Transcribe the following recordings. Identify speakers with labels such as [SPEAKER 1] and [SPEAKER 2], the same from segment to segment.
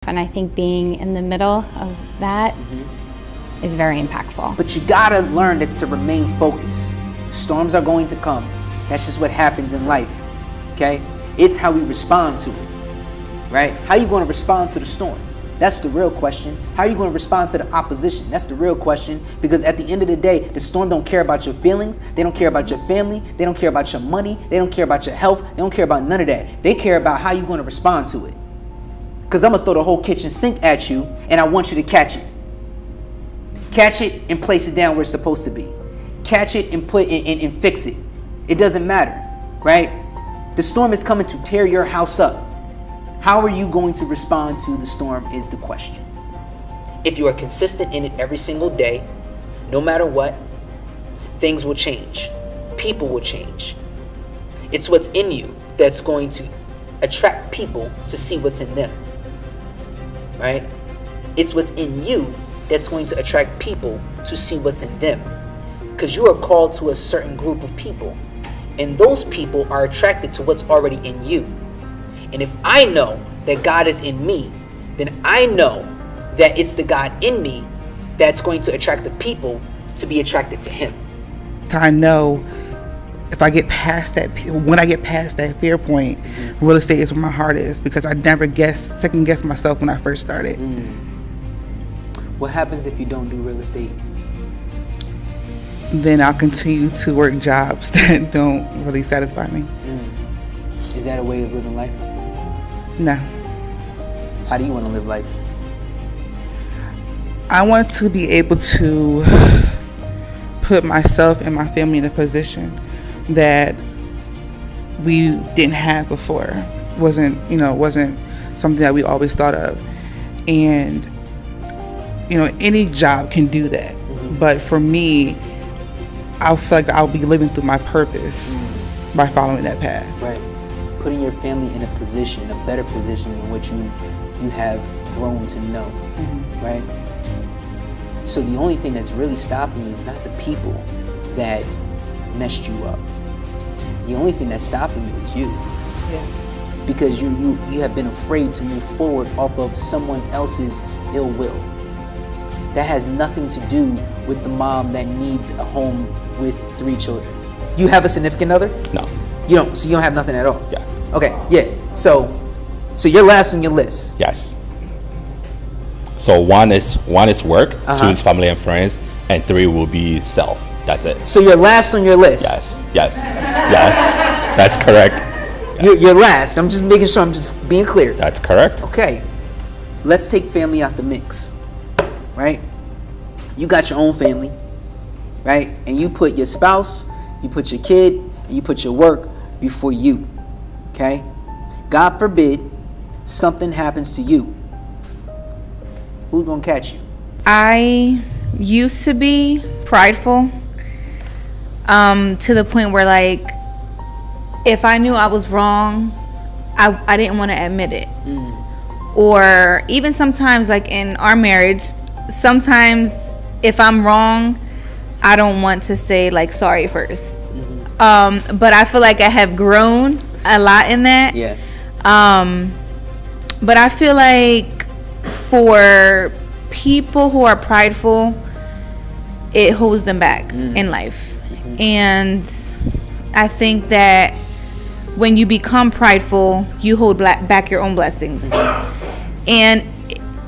[SPEAKER 1] And I think being in the middle of that is very impactful.
[SPEAKER 2] But you gotta learn to remain focused. Storms are going to come. That's just what happens in life, okay? It's how we respond to it, right? How are you going to respond to the storm? That's the real question. How are you going to respond to the opposition? That's the real question. Because at the end of the day, the storm don't care about your feelings. They don't care about your family. They don't care about your money. They don't care about your health. They don't care about none of that. They care about how you're going to respond to it. Because I'm going to throw the whole kitchen sink at you, and I want you to catch it. Catch it and place it down where it's supposed to be. Catch it and put it and fix it. It doesn't matter, right? The storm is coming to tear your house up. How are you going to respond to the storm is the question. If you are consistent in it every single day, no matter what, things will change. People will change. It's what's in you that's going to attract people to see what's in them, right? It's what's in you that's going to attract people to see what's in them. Because you are called to a certain group of people, and those people are attracted to what's already in you. And if I know that God is in me, then I know that it's the God in me that's going to attract the people to be attracted to him.
[SPEAKER 3] I know if I get past that, when I get past that fear point, real estate is where my heart is, because I never second guessed myself when I first started.
[SPEAKER 2] What happens if you don't do real estate?
[SPEAKER 3] Then I'll continue to work jobs that don't really satisfy me.
[SPEAKER 2] Is that a way of living life?
[SPEAKER 3] No.
[SPEAKER 2] How do you want to live life?
[SPEAKER 3] I want to be able to put myself and my family in a position that we didn't have before. Wasn't something that we always thought of. And any job can do that. But for me, I feel like I'll be living through my purpose by following that path.
[SPEAKER 2] Right. Putting your family in a position, a better position in which you have grown to know, right? So the only thing that's really stopping you is not the people that messed you up. The only thing that's stopping you is you.
[SPEAKER 3] Yeah.
[SPEAKER 2] Because you have been afraid to move forward off of someone else's ill will. That has nothing to do with the mom that needs a home with 3 children. You have a significant other?
[SPEAKER 4] No.
[SPEAKER 2] You don't, so you don't have nothing at all?
[SPEAKER 4] Yeah.
[SPEAKER 2] Okay, yeah. So you're last on your list.
[SPEAKER 4] Yes. So one is work, 2 is family and friends, and 3 will be self. That's it.
[SPEAKER 2] So you're last on your list.
[SPEAKER 4] Yes. That's correct.
[SPEAKER 2] You're last. I'm just making sure I'm just being clear.
[SPEAKER 4] That's correct.
[SPEAKER 2] Okay. Let's take family out the mix. Right? You got your own family, right? And you put your spouse, you put your kid, and you put your work before you. Okay? God forbid something happens to you. Who's gonna catch you?
[SPEAKER 5] I used to be prideful, to the point where, like, if I knew I was wrong, I didn't want to admit it. Or even sometimes, like in our marriage, sometimes if I'm wrong, I don't want to say like sorry first. But I feel like I have grown a lot in that.
[SPEAKER 2] Yeah.
[SPEAKER 5] But I feel like for people who are prideful, it holds them back in life. And I think that when you become prideful, you hold back your own blessings. And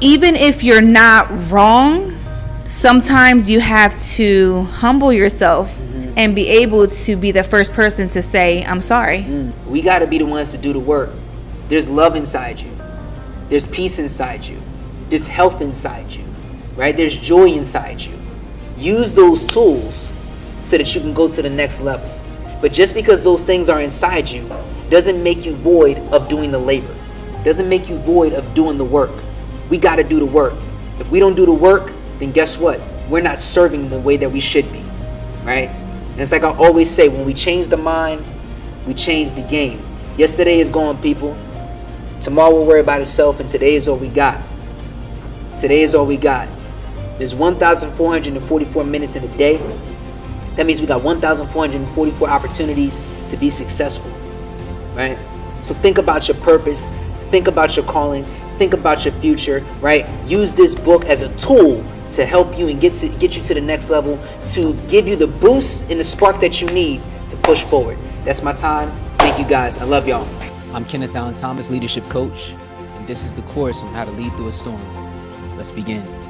[SPEAKER 5] even if you're not wrong, sometimes you have to humble yourself and be able to be the first person to say, I'm sorry.
[SPEAKER 2] We got to be the ones to do the work. There's love inside you. There's peace inside you. There's health inside you, right? There's joy inside you. Use those tools so that you can go to the next level. But just because those things are inside you doesn't make you void of doing the labor. Doesn't make you void of doing the work. We got to do the work. If we don't do the work, then guess what? We're not serving the way that we should be, right? And it's like I always say, when we change the mind, we change the game. Yesterday is gone, people. Tomorrow will worry about itself, and today is all we got. Today is all we got. There's 1,444 minutes in a day. That means we got 1,444 opportunities to be successful, right? So think about your purpose. Think about your calling. think about your future, right? Use this book as a tool to help you and get you to the next level, to give you the boost and the spark that you need to push forward. That's my time. Thank you guys. I love y'all.
[SPEAKER 6] I'm Kenneth Allen Thomas, leadership coach, and this is the course on how to lead through a storm. Let's begin.